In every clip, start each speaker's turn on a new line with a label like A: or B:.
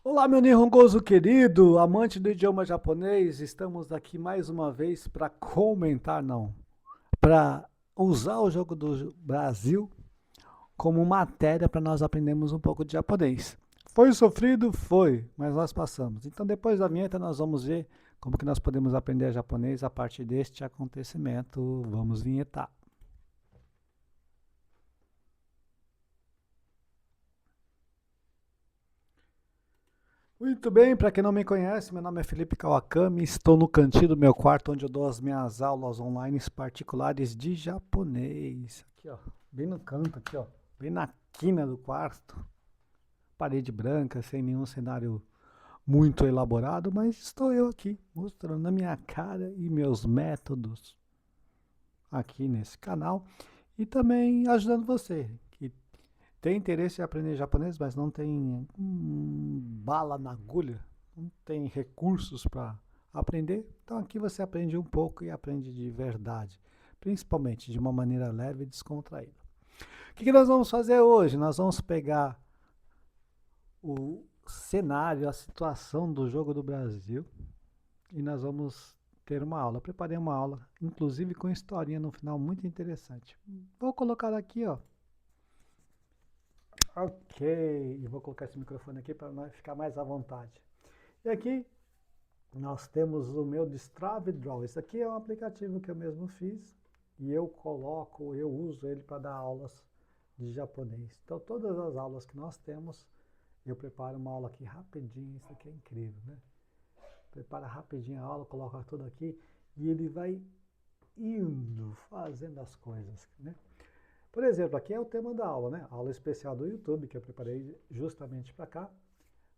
A: Olá, meu Nihongozo querido, amante do idioma japonês, estamos aqui mais uma vez para comentar, não, para usar o jogo do Brasil como matéria para nós aprendermos um pouco de japonês. Foi sofrido? Foi, mas nós passamos. Então, depois da vinheta, nós vamos ver como que nós podemos aprender japonês a partir deste acontecimento. Vamos vinhetar. Muito bem, para quem não me conhece, meu nome é Felipe Kawakami, estou no cantinho do meu quarto onde eu dou as minhas aulas online particulares de japonês. Aqui, ó, bem no canto, aqui, ó, bem na quina do quarto. Parede branca, sem nenhum cenário muito elaborado, mas estou eu aqui, mostrando a minha cara e meus métodos aqui nesse canal e também ajudando você que tem interesse em aprender japonês, mas não tem bala na agulha, não tem recursos para aprender. Então aqui você aprende um pouco e aprende de verdade, principalmente de uma maneira leve e descontraída. O que nós vamos fazer hoje? Nós vamos pegar o cenário, a situação do jogo do Brasil e nós vamos ter uma aula. Eu preparei uma aula, inclusive com historinha no final muito interessante. Vou colocar aqui, ó. Ok, e vou colocar esse microfone aqui para ficar mais à vontade. E aqui nós temos o meu Destrave Draw. Esse aqui é um aplicativo que eu mesmo fiz e eu uso ele para dar aulas de japonês. Então todas as aulas que nós temos, eu preparo uma aula aqui rapidinho, isso aqui é incrível, né? Prepara rapidinho a aula, coloca tudo aqui e ele vai indo, fazendo as coisas, né? Por exemplo, aqui é o tema da aula, né? Aula especial do YouTube que eu preparei justamente para cá.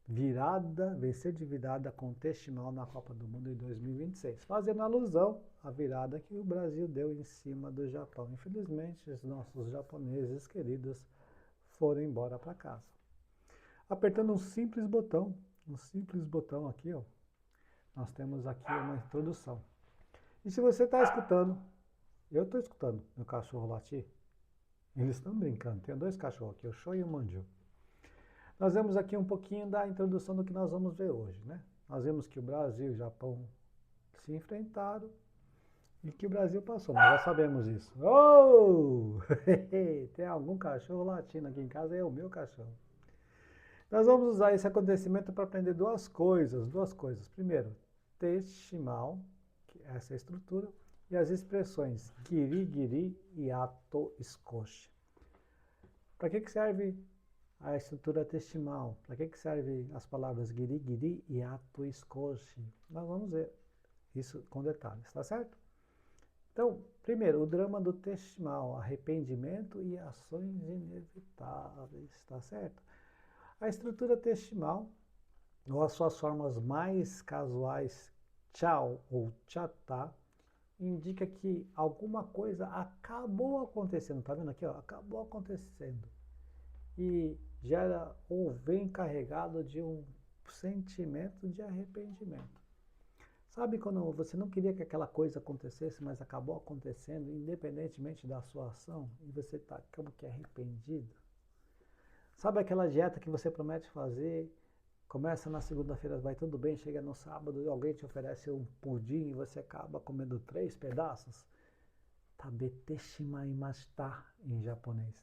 A: Virada, vencer de virada contextual na Copa do Mundo em 2026, fazendo alusão à virada que o Brasil deu em cima do Japão. Infelizmente, os nossos japoneses queridos foram embora para casa. Apertando um simples botão aqui, ó, nós temos aqui uma introdução. E se você está escutando, eu estou escutando meu cachorro latir, eles estão brincando, tem dois cachorros aqui, o Show e o Manju. Nós vemos aqui um pouquinho da introdução do que nós vamos ver hoje, né? Nós vemos que o Brasil e o Japão se enfrentaram e que o Brasil passou, nós já sabemos isso. Oh! Tem algum cachorro latindo aqui em casa, é o meu cachorro. Nós vamos usar esse acontecimento para aprender duas coisas. Primeiro, textimal, que é essa estrutura, e as expressões giri-giri e ato-escoche. Para que serve a estrutura textimal? Para que servem as palavras giri-giri e ato-escoche? Nós vamos ver isso com detalhes, tá certo? Então, primeiro, o drama do textimal, arrependimento e ações inevitáveis, tá certo? A estrutura textimal, ou as suas formas mais casuais, tchau ou tchatá, indica que alguma coisa acabou acontecendo, tá vendo aqui, ó? Acabou acontecendo. E gera ou vem carregado de um sentimento de arrependimento. Sabe quando você não queria que aquela coisa acontecesse, mas acabou acontecendo, independentemente da sua ação, e você está como que arrependido? Sabe aquela dieta que você promete fazer, começa na segunda-feira, vai tudo bem, chega no sábado, alguém te oferece um pudim e você acaba comendo 3 pedaços? Tabete shimaimashita em japonês.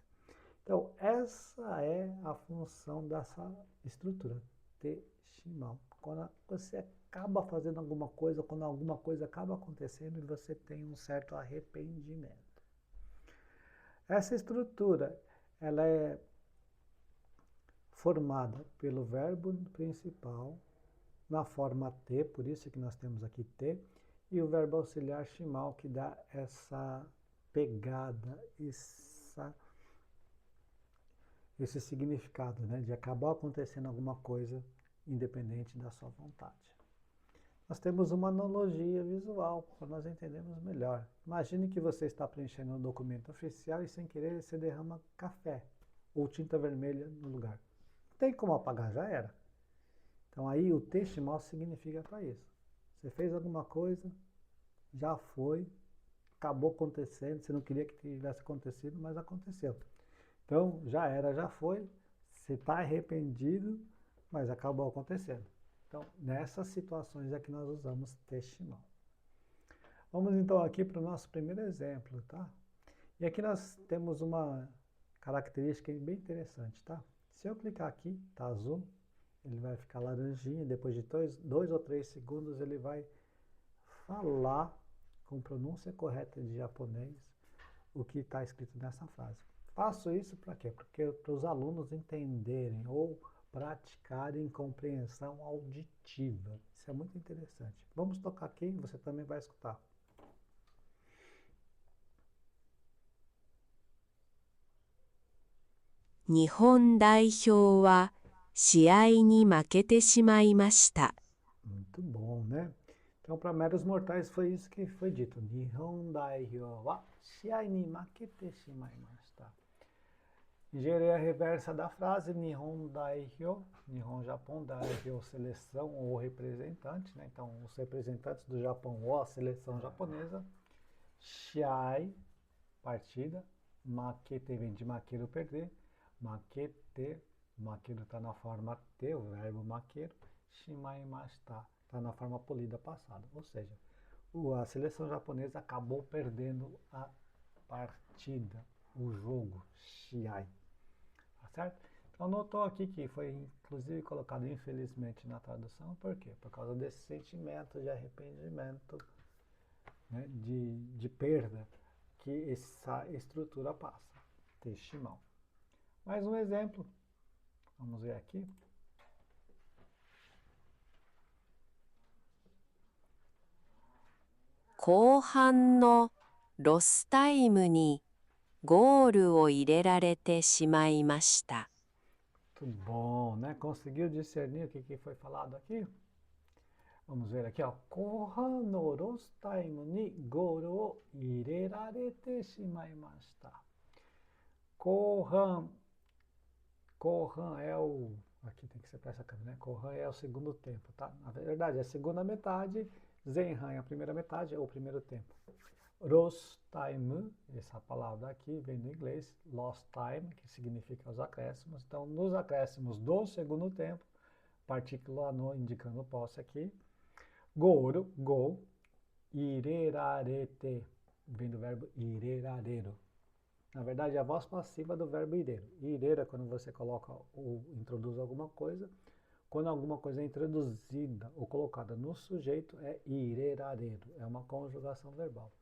A: Então, essa é a função dessa estrutura, Teshimal. Quando você acaba fazendo alguma coisa, quando alguma coisa acaba acontecendo e você tem um certo arrependimento. Essa estrutura, ela é formada pelo verbo principal na forma T, por isso que nós temos aqui T, e o verbo auxiliar shimal, que dá essa pegada, esse significado, né, de acabar acontecendo alguma coisa independente da sua vontade. Nós temos uma analogia visual para nós entendermos melhor. Imagine que você está preenchendo um documento oficial e sem querer você derrama café ou tinta vermelha no lugar. Não tem como apagar, já era. Então aí o textimal significa para isso. Você fez alguma coisa, já foi, acabou acontecendo, você não queria que tivesse acontecido, mas aconteceu. Então já era, já foi, você está arrependido, mas acabou acontecendo. Então, nessas situações é que nós usamos te shimal. Vamos então aqui para o nosso primeiro exemplo, tá? E aqui nós temos uma característica bem interessante, tá? Se eu clicar aqui, tá azul, ele vai ficar laranjinha, depois de 2 ou 3 segundos ele vai falar com pronúncia correta de japonês o que está escrito nessa frase. Faço isso para quê? Porque para os alunos entenderem ou praticarem compreensão auditiva. Isso é muito interessante. Vamos tocar aqui, você também vai escutar.
B: 日本代表は試合に負けてしまいました。
A: Muito bom, né? Então, para meros mortais foi isso que foi dito. Nihon Daihyo wa shiai ni makete shimaimashita. Engenharia reversa da frase Nihon Daihyo, Nihon Japão, Daihyo seleção ou representante, né? Então, os representantes do Japão ou a seleção japonesa. Shiai, partida. Makete vem de maqueiro perder. Makete, maqueiro está na forma te, o verbo maqueiro. Shimaimashita está na forma polida passada. Ou seja, a seleção japonesa acabou perdendo a partida, o jogo, shiai. Tá certo? Então notou aqui que foi inclusive colocado infelizmente na tradução, por quê? Por causa desse sentimento de arrependimento, né, de perda que essa estrutura passa. Te shimau. Mais um exemplo. Vamos ver aqui.
B: 後半のロスタイムにゴールを入れられてしまいました。
A: Muito bom, né? Conseguiu discernir o que foi falado aqui? Vamos ver aqui, ó. Kohan no lost time ni goal o irerarete shimaimashita. Kohan é o... Aqui tem que ser para essa câmera, né? Kohan é o segundo tempo, tá? Na verdade, é a segunda metade. Zenhan é a primeira metade, é o primeiro tempo. Lost time, essa palavra aqui vem do inglês, lost time, que significa os acréscimos. Então, nos acréscimos do segundo tempo, partícula no indicando posse aqui. Goro, go, irerarete, vem do verbo irerareiro. Na verdade, é a voz passiva do verbo ireiro. Ireiro é quando você coloca ou introduz alguma coisa. Quando alguma coisa é introduzida ou colocada no sujeito, é irerareiro. É uma conjugação verbal.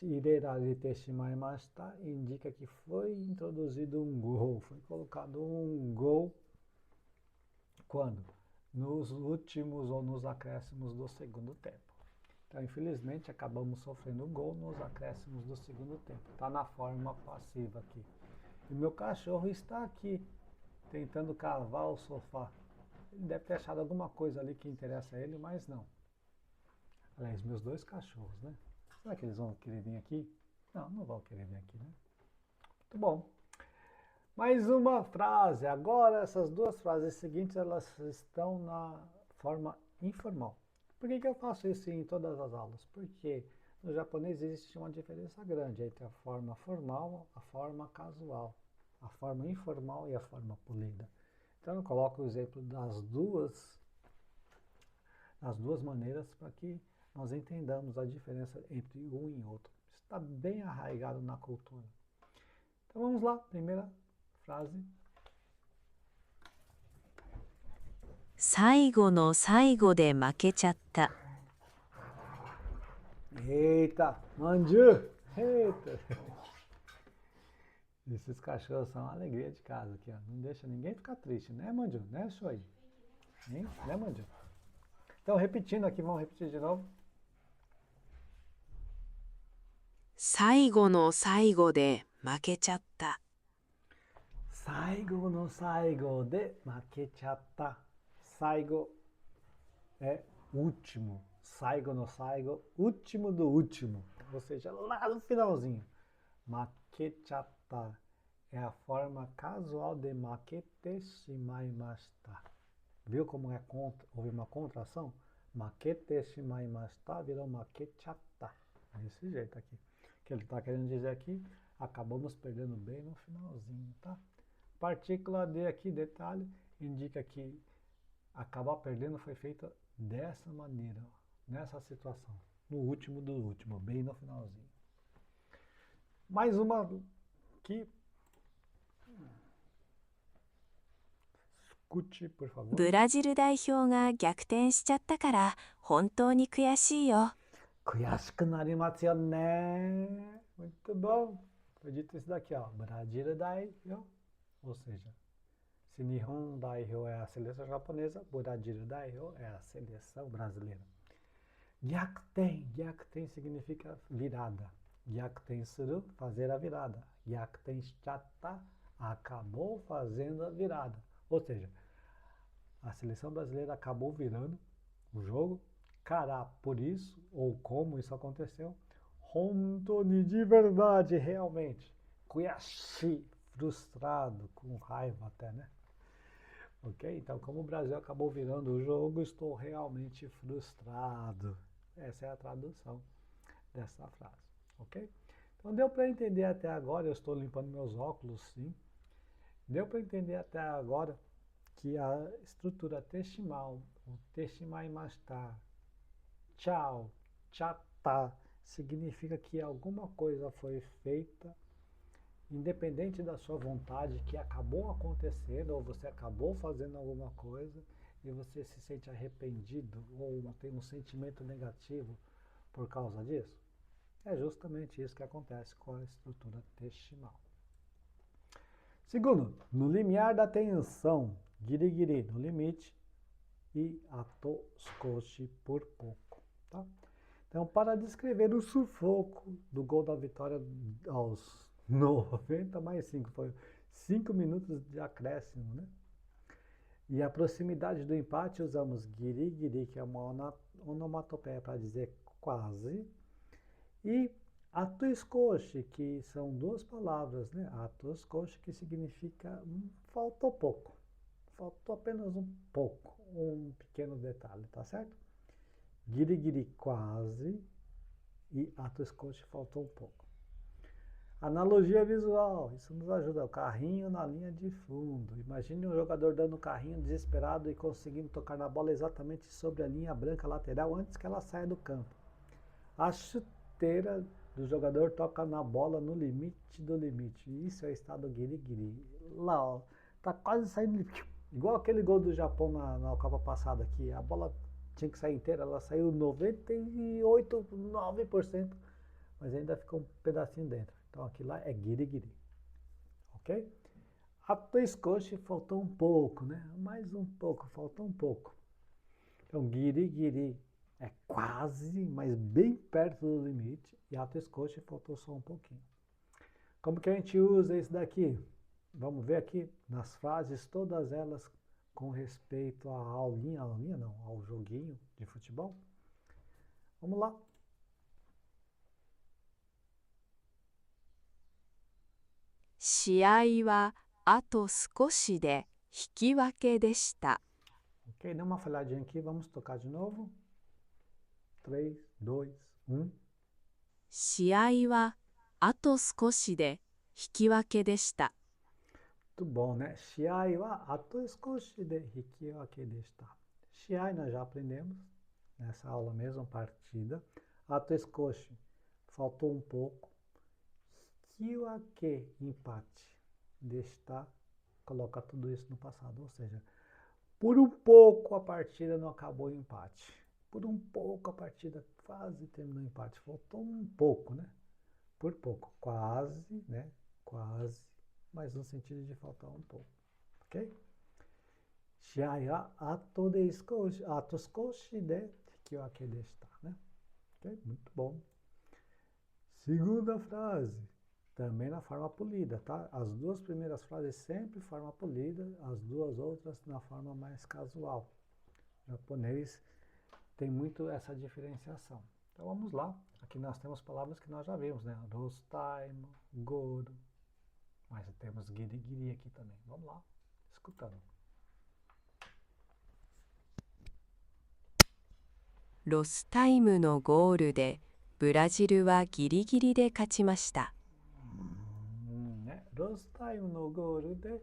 A: Irerarete shimaimashita indica que foi introduzido um gol, foi colocado um gol quando? Nos últimos ou nos acréscimos do segundo tempo. Então, infelizmente, acabamos sofrendo um gol nos acréscimos do segundo tempo. Está na forma passiva aqui. E meu cachorro está aqui, tentando cavar o sofá. Ele deve ter achado alguma coisa ali que interessa a ele, mas não. Aliás, meus 2 cachorros, né? Será que eles vão querer vir aqui? Não, não vão querer vir aqui, né? Muito bom. Mais uma frase. Agora, essas 2 frases seguintes, elas estão na forma informal. Por que eu faço isso em todas as aulas? Porque no japonês existe uma diferença grande entre a forma formal, a forma casual, a forma informal e a forma polida. Então, eu coloco o exemplo das duas maneiras para que nós entendamos a diferença entre um e outro. Isso está bem arraigado na cultura. Então vamos lá, primeira frase.
B: 最後の最後で負けちゃった。
A: Eita, Manju! Eita! Esses cachorros são a alegria de casa aqui, ó. Não deixa ninguém ficar triste, né, Manju? Né, Shoei? Hein? Né, Manju? Então, repetindo aqui, vamos repetir de novo.
B: 最後の最後で負けちゃった。
A: Saigo no saigo de makechata. Saigo é último. Saigo no saigo, último do último. Ou seja, lá no finalzinho. Makechata é a forma casual de makete shimaimashita. Viu como houve uma contração? Makete shimaimashita virou makechata. Desse jeito aqui. O que ele está querendo dizer aqui? Acabamos perdendo bem no finalzinho, tá? Partícula D aqui, detalhe, indica que acabar perdendo foi feita dessa maneira, ó, nessa situação. No último do último, bem no finalzinho. Mais uma que escute, por favor.
C: ブラジル代表が逆転しちゃったから本当に悔しいよ。
A: Kuyashiku narimasu yo né? Muito bom. Foi dito isso daqui, ó. Brasil Daihyo. Ou seja, se Nihon Daihyo é a seleção japonesa, Brasil Daihyo é a seleção brasileira. Gyakuten. Gyakuten significa virada. Gyakuten suru, fazer a virada. Gyakuten shichatta, acabou fazendo a virada. Ou seja, a seleção brasileira acabou virando o jogo. Cara, por isso, ou como isso aconteceu, Hontoni, de verdade, realmente. Kuyashi, frustrado, com raiva até, né? Ok? Então, como o Brasil acabou virando o jogo, estou realmente frustrado. Essa é a tradução dessa frase, ok? Então, deu para entender até agora, eu estou limpando meus óculos, sim. Deu para entender até agora que a estrutura teshimal, o teshimaimashita, tchau, tchata, significa que alguma coisa foi feita, independente da sua vontade, que acabou acontecendo, ou você acabou fazendo alguma coisa, e você se sente arrependido, ou tem um sentimento negativo por causa disso. É justamente isso que acontece com a estrutura teshimal. Segundo, no limiar da tensão, girigiri, no limite, e ato skoshi, por pouco. Tá? Então, para descrever o sufoco do gol da vitória aos 90 mais 5, foi 5 minutos de acréscimo, né? E a proximidade do empate usamos giri-giri, que é uma onomatopeia para dizer quase, e atoskoshi, que são duas palavras, né? Atoskoshi, que significa faltou pouco, faltou apenas um pouco, um pequeno detalhe, tá certo? Giri-giri quase e atoskoshi faltou um pouco. Analogia visual, isso nos ajuda. O carrinho na linha de fundo. Imagine um jogador dando o carrinho desesperado e conseguindo tocar na bola exatamente sobre a linha branca lateral antes que ela saia do campo. A chuteira do jogador toca na bola no limite do limite. Isso é o estado giri-giri. Lá, ó, tá quase saindo. Igual aquele gol do Japão na Copa passada aqui. A bola tinha que sair inteira, ela saiu 98, 9%, mas ainda ficou um pedacinho dentro. Então aqui lá é giri-giri, ok? Atoskoshi faltou um pouco, né? Mais um pouco, faltou um pouco. Então giri-giri é quase, mas bem perto do limite, e atoskoshi faltou só um pouquinho. Como que a gente usa isso daqui? Vamos ver aqui nas frases, todas elas com respeito à aulinha não, ao joguinho de futebol. Vamos lá.
C: 試合はあと少しで引き分けでした。
A: Ok, dá uma falhadinha aqui, vamos tocar de novo. 3, 2, 1.
C: 試合はあと少しで引き分けでした。
A: Muito bom, né? Shiai wa atoskoshi de hikiwake deshita. Shiai nós já aprendemos nessa aula mesmo, partida. Atoskoshi, faltou um pouco. Hikiwake, empate. Deshita, coloca tudo isso no passado. Ou seja, por um pouco a partida não acabou em empate. Por um pouco a partida quase terminou em empate. Faltou um pouco, né? Por pouco. Quase, né? Quase. Mas no sentido de faltar um pouco, ok? Shiai wa ato skoshi de hikiwake deshita, né? Ok? Muito bom. Segunda frase, também na forma polida, tá? As duas primeiras frases sempre forma polida, as duas outras na forma mais casual. O japonês tem muito essa diferenciação. Então vamos lá. Aqui nós temos palavras que nós já vimos, né? Rostaimo, goro. Mas temos giri-giri aqui também. Vamos lá, escutando.
C: ロスタイムのゴールでブラジルはギリギリで勝ちました。
A: ね、ロスタイムのゴールで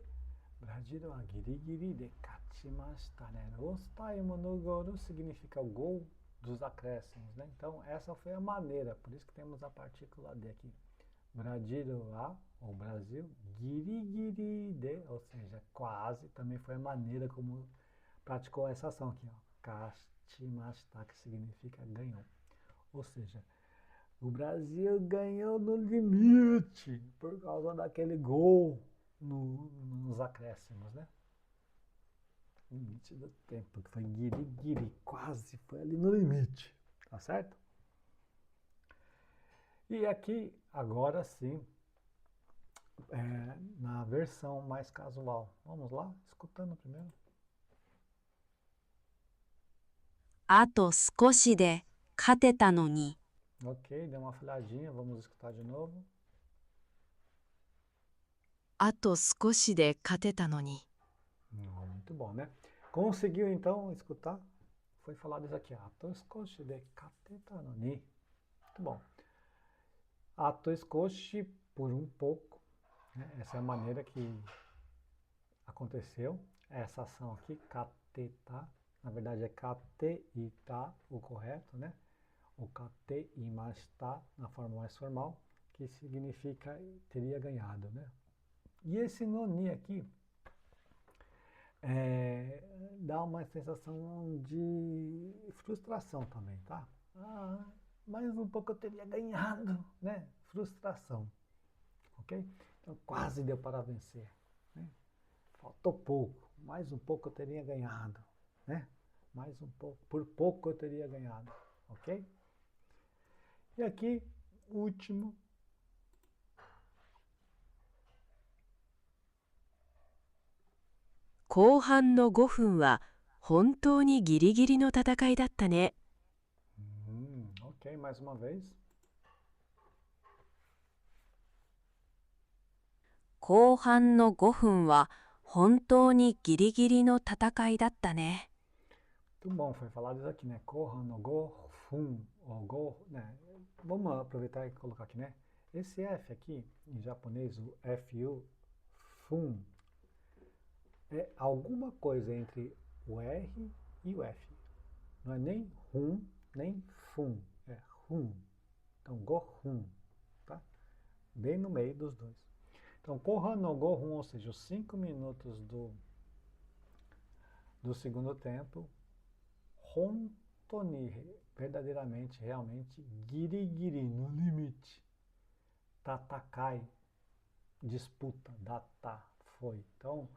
A: ブラジルはギリギリで勝 Kachimashita, né? Rostaimu no goru significa o gol dos acréscimos, né? Então, essa foi a maneira, por isso que temos a partícula D aqui. Brasil A, ou Brasil, girigiri de, ou seja, quase, também foi a maneira como praticou essa ação aqui, ó. Kachimashita, que significa ganhou. Ou seja, o Brasil ganhou no limite, por causa daquele gol nos acréscimos, né? Limite do tempo, que foi guiri-guiri, quase foi ali no limite, tá certo? E aqui, agora sim, na versão mais casual. Vamos lá, escutando primeiro.
B: あと少しで勝てたのに。
A: Ok, deu uma falhadinha, vamos escutar de novo.
C: あと少しで勝てたのに。
A: Muito bom, né? Conseguiu então escutar? Foi falado isso aqui. Ato skoshi de kateta no ni. Muito bom. Ato skoshi, por um pouco. Né? Essa é a maneira que aconteceu. Essa ação aqui, kateta. Na verdade é kateita, o correto, né? O kateimashita, na forma mais formal, que significa teria ganhado, né? E esse noni aqui dá uma sensação de frustração também, tá? Ah, mais um pouco eu teria ganhado, né? Frustração, ok? Então quase deu para vencer, né? Faltou pouco, mais um pouco eu teria ganhado, né? Mais um pouco, por pouco eu teria ganhado, ok? E aqui, último.
B: 後半の5分は本当にギリギリの戦いだったね。
A: Ok, mais uma vez.
B: 後半の5分は本当にギリギリの戦いだったね。
A: Muito bom, foi falado isso aqui, né? Kohan no go, fun, ou go, né? Vamos aproveitar e colocar aqui, né? Esse F aqui, em japonês, o FU, fun, é alguma coisa entre o R e o F. Não é nem rum, nem fun, é rum. Então, go-hun, tá? Bem no meio dos dois. Então, Kohan no go-hun, ou seja, os 5 minutos do segundo tempo, Hontoni, verdadeiramente, realmente, giri-giri, no limite. Tatakai, disputa, data, foi. Então,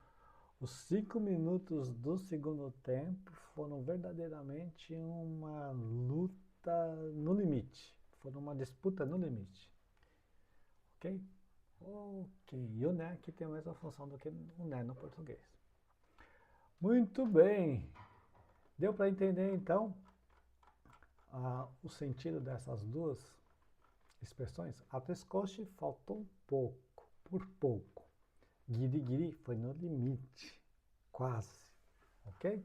A: os 5 minutos do segundo tempo foram verdadeiramente uma luta no limite. Foram uma disputa no limite. Ok? Ok. E o né aqui tem a mesma função do que o né no português. Muito bem. Deu para entender, então, o sentido dessas duas expressões? Atescoche faltou um pouco, por pouco. Guiri-guiri foi no limite, quase, ok?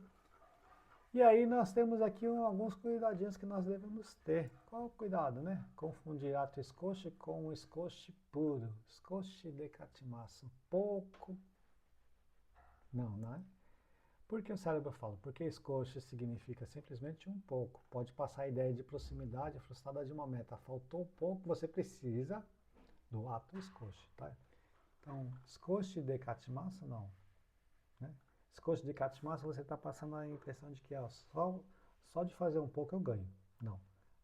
A: E aí nós temos aqui alguns cuidadinhos que nós devemos ter. Qual o cuidado, né? Confundir atescoche com o escoche puro. Escoche de katimasu, pouco. Não é? Por que o cérebro fala? Porque escoche significa simplesmente um pouco. Pode passar a ideia de proximidade, frustrada de uma meta. Faltou pouco, você precisa do ato escoche, tá? Então, escoche de katimasu, não. Né? Escoche de katimasu, você está passando a impressão de que só de fazer um pouco eu ganho. Não.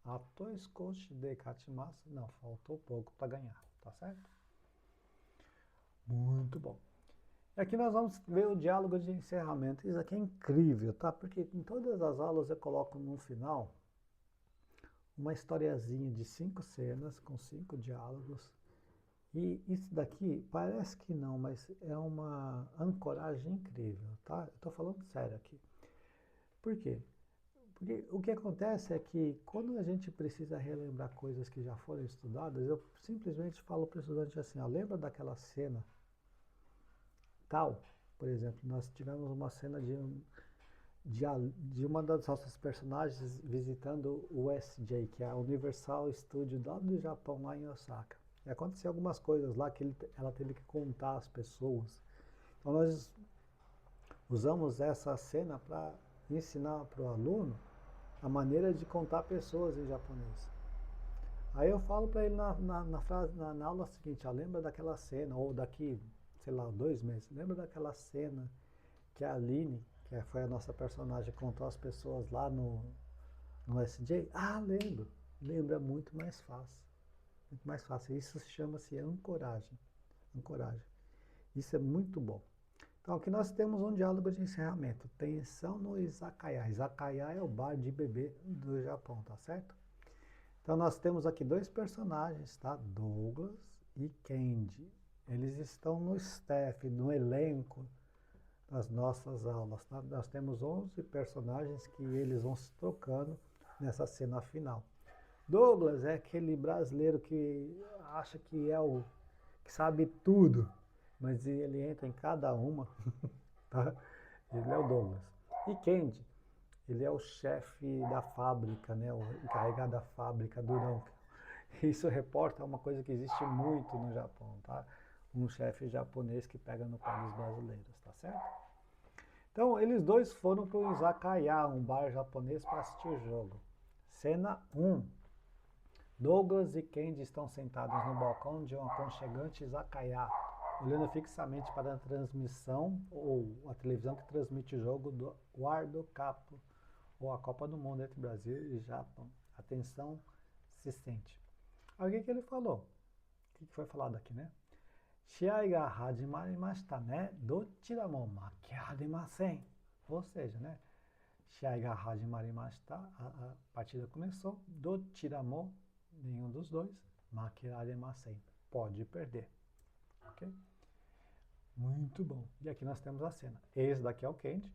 A: Ato escoche de katimasu, não. Faltou pouco para ganhar, tá certo? Muito bom. E aqui nós vamos ver o diálogo de encerramento. Isso aqui é incrível, tá? Porque em todas as aulas eu coloco no final uma historiazinha de 5 cenas com 5 diálogos. E isso daqui parece que não, mas é uma ancoragem incrível, tá? Eu estou falando sério aqui. Por quê? Porque o que acontece é que quando a gente precisa relembrar coisas que já foram estudadas, eu simplesmente falo para o estudante assim, ó, lembra daquela cena tal? Por exemplo, nós tivemos uma cena de uma das nossas personagens visitando o USJ, que é a Universal Studio lá do Japão, lá em Osaka. E aconteceu algumas coisas lá que ela teve que contar às pessoas. Então nós usamos essa cena para ensinar para o aluno a maneira de contar pessoas em japonês. Aí eu falo para ele na aula seguinte, ó, lembra daquela cena, ou daqui, sei lá, 2 meses, lembra daquela cena que a Aline, que foi a nossa personagem, contou às pessoas lá no SJ? Ah, lembro. Lembro, é muito mais fácil. Muito mais fácil. Isso chama-se ancoragem. Ancoragem. Isso é muito bom. Então aqui nós temos um diálogo de encerramento. Tensão no izakaya. Izakaya é o bar de bebê do Japão, tá certo? Então nós temos aqui dois personagens, tá? Douglas e Kenji. Eles estão no staff, no elenco das nossas aulas, tá? Nós temos 11 personagens que eles vão se trocando nessa cena final. Douglas é aquele brasileiro que acha que é o que sabe tudo, mas ele entra em cada uma, tá? Ele é o Douglas. E Kenji, ele é o chefe da fábrica, né? O encarregado da fábrica, durão. Isso reporta uma coisa que existe muito no Japão, tá? Um chefe japonês que pega no pé dos brasileiros, tá certo? Então, eles dois foram para o Izakaya, um bar japonês, para assistir o jogo. Cena 1. Douglas e Kenji estão sentados no balcão de um aconchegante izakaya, olhando fixamente para a transmissão, ou a televisão que transmite o jogo do World Cup, ou a Copa do Mundo entre Brasil e Japão. A tensão se sente. Aí o que ele falou? O que foi falado aqui, né? Shiai ga hajimarimashita ne, dochira mo makiharemasen. Ou seja, né? Shiai ga hajimarimashita, a partida começou, dochira mo, nenhum dos dois, makiharemasen, pode perder. Ok? Muito bom. E aqui nós temos a cena. Esse daqui é o Kenji,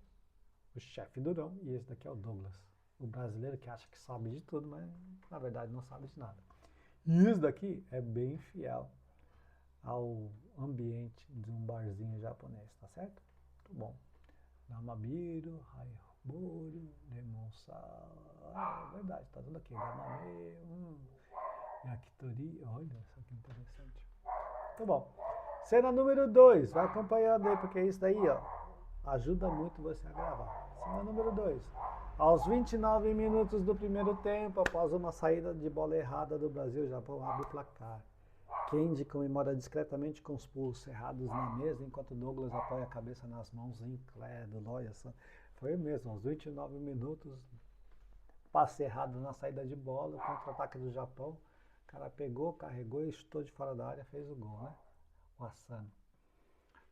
A: o chefe durão, e esse daqui é o Douglas, o brasileiro que acha que sabe de tudo, mas na verdade não sabe de nada. E esse daqui é bem fiel ao ambiente de um barzinho japonês, tá certo? Muito bom. Namabiru, Haiboru, Demonsa. Ah, é verdade, tá tudo aqui. Namame, Yakitori. Olha, isso aqui é interessante. Muito bom. Cena número 2. Vai acompanhando aí, porque isso daí, ó, ajuda muito você a gravar. Cena número 2. Aos 29 minutos do primeiro tempo, após uma saída de bola errada do Brasil, o Japão abre o placar. Kenji comemora discretamente com os pulsos cerrados na mesa, enquanto Douglas apoia a cabeça nas mãos incrédulo. Olha só, foi mesmo, aos 29 minutos, passe errado na saída de bola, contra-ataque do Japão. O cara pegou, carregou e chutou de fora da área, fez o gol, né? O Asano.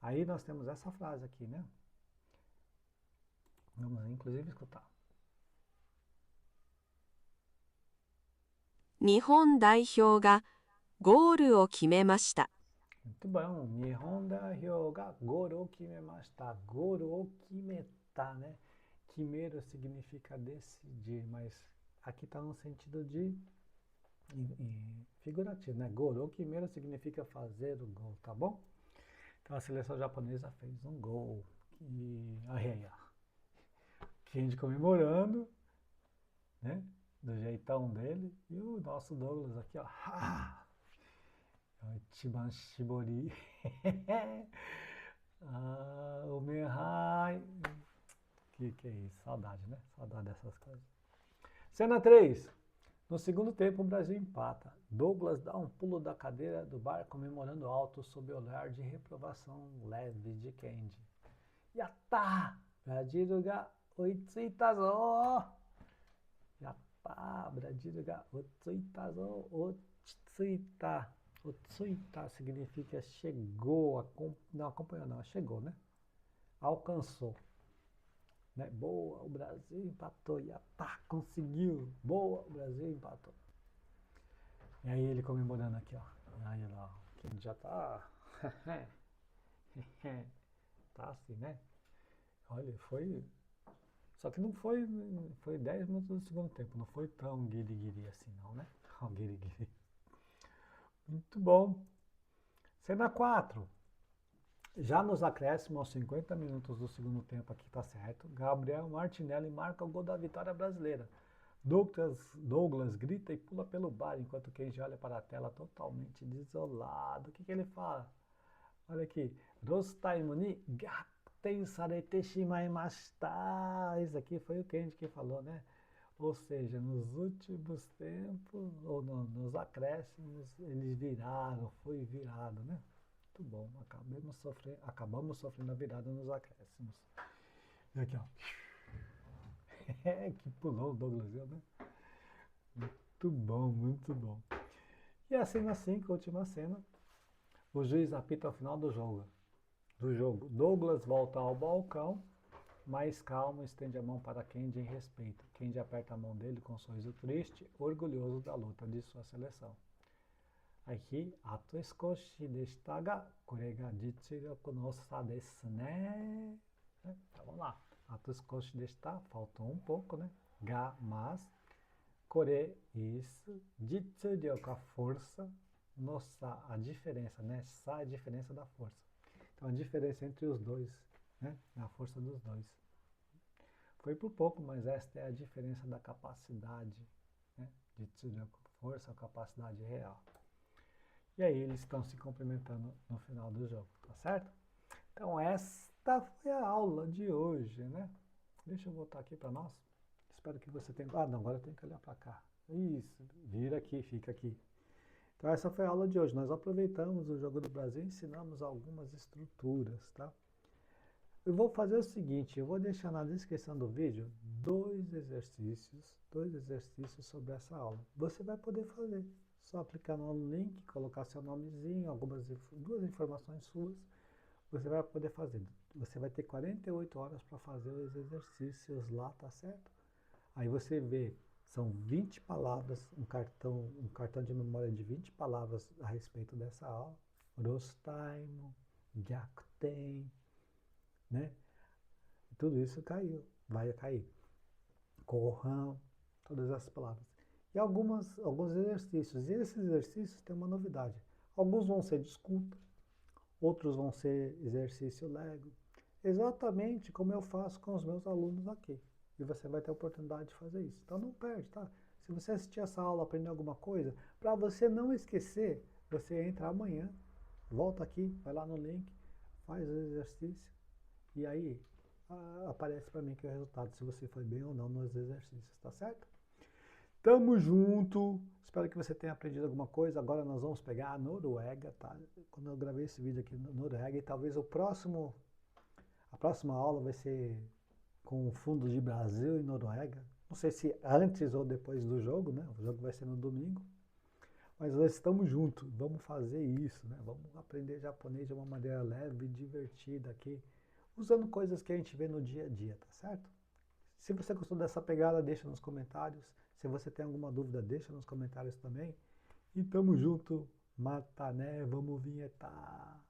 A: Aí nós temos essa frase aqui, né? Vamos inclusive escutar.
C: 日本代表がゴールを決めました。
A: Muito bom. Nihon Daihyo ga goro o kimemashita. Goro o kimeta, né? Kimeru significa decidir, mas aqui está no sentido de figurativo, né? Goro o kimeru significa fazer o gol, tá bom? Então a seleção japonesa fez um gol. E aí, ó. Kenji comemorando, né? Do jeitão dele. E o nosso Douglas aqui, ó. Ichiban Shibori. Omehai. Que é isso? Saudade, né? Saudade dessas coisas. Cena 3. No segundo tempo, o Brasil empata. Douglas dá um pulo da cadeira do bar, comemorando alto sob o olhar de reprovação leve de Kenji. Yatta! Brasil ga oitsuita zo! Yatta! Brasil ga oitsuita zo! Otsuita! Otsuita significa chegou, não acompanhou não, chegou, né? Alcançou. Né? Boa, o Brasil empatou. Yatta, conseguiu. Boa, o Brasil empatou. E aí ele comemorando aqui, ó. Aí lá, que já tá... tá assim, né? Olha, foi... Só que não foi... Foi 10 minutos do segundo tempo. Não foi tão guiri-guiri assim, não, né? Guiri-guiri. Muito bom. Cena 4. Já nos acréscimos, aos 50 minutos do segundo tempo, aqui tá certo, Gabriel Martinelli marca o gol da vitória brasileira. Douglas grita e pula pelo bar, enquanto Kenji olha para a tela totalmente desolado. O que ele fala? Olha aqui. Rostaimu ni Gakuten sarete shimaimashita. Isso aqui foi o Kenji que falou, né? Ou seja, nos últimos tempos, ou nos acréscimos, eles viraram, foi virado, né? Muito bom, acabamos sofrendo a virada nos acréscimos. E aqui, ó. Que pulou o Douglas, né? Muito bom, muito bom. E a cena 5, a última cena, o juiz apita ao final do jogo. Douglas volta ao balcão, mais calmo, estende a mão para Kenji em respeito. Kenji aperta a mão dele com um sorriso triste, orgulhoso da luta de sua seleção. Aqui, ato skoshi deshita ga, kore ga jitsuroku no sa desu ne. Então vamos lá. Ato skoshi deshita, faltou um pouco, né? Ga, mas. Kore, isso. Jitsuroku, a força. No sa, a diferença, né? Sa é a diferença da força. Então a diferença entre os dois, né? A força dos dois. Foi por pouco, mas esta é a diferença da capacidade, né? Jitsuroku, força, capacidade real. E aí eles estão se cumprimentando no final do jogo, tá certo? Então esta foi a aula de hoje, né? Deixa eu voltar aqui para nós. Espero que você tenha... Ah, não, agora eu tenho que olhar para cá. Isso, vira aqui, fica aqui. Então essa foi a aula de hoje. Nós aproveitamos o Jogo do Brasil e ensinamos algumas estruturas, tá? Eu vou fazer o seguinte, eu vou deixar na descrição do vídeo dois exercícios sobre essa aula. Você vai poder fazer. Só clicar no link, colocar seu nomezinho, duas informações suas, você vai poder fazer. Você vai ter 48 horas para fazer os exercícios lá, tá certo? Aí você vê, são 20 palavras, um cartão de memória de 20 palavras a respeito dessa aula. Rostaimo, Gyakuten, né? Tudo isso vai cair. Kohan, todas essas palavras. E alguns exercícios. E esses exercícios têm uma novidade. Alguns vão ser de escuta, outros vão ser exercício Lego. Exatamente como eu faço com os meus alunos aqui. E você vai ter a oportunidade de fazer isso. Então não perde, tá? Se você assistir essa aula, aprender alguma coisa, para você não esquecer, você entra amanhã, volta aqui, vai lá no link, faz o exercício, e aí aparece para mim que é o resultado, se você foi bem ou não nos exercícios, tá certo? Tamo junto! Espero que você tenha aprendido alguma coisa. Agora nós vamos pegar a Noruega, tá? Quando eu gravei esse vídeo aqui na Noruega, e talvez a próxima aula vai ser com o fundo de Brasil e Noruega. Não sei se antes ou depois do jogo, né? O jogo vai ser no domingo. Mas nós estamos juntos, vamos fazer isso, né? Vamos aprender japonês de uma maneira leve e divertida aqui, usando coisas que a gente vê no dia a dia, tá certo? Se você gostou dessa pegada, deixa nos comentários. Se você tem alguma dúvida, deixa nos comentários também. E tamo junto, mata né? Vamos vinhetar!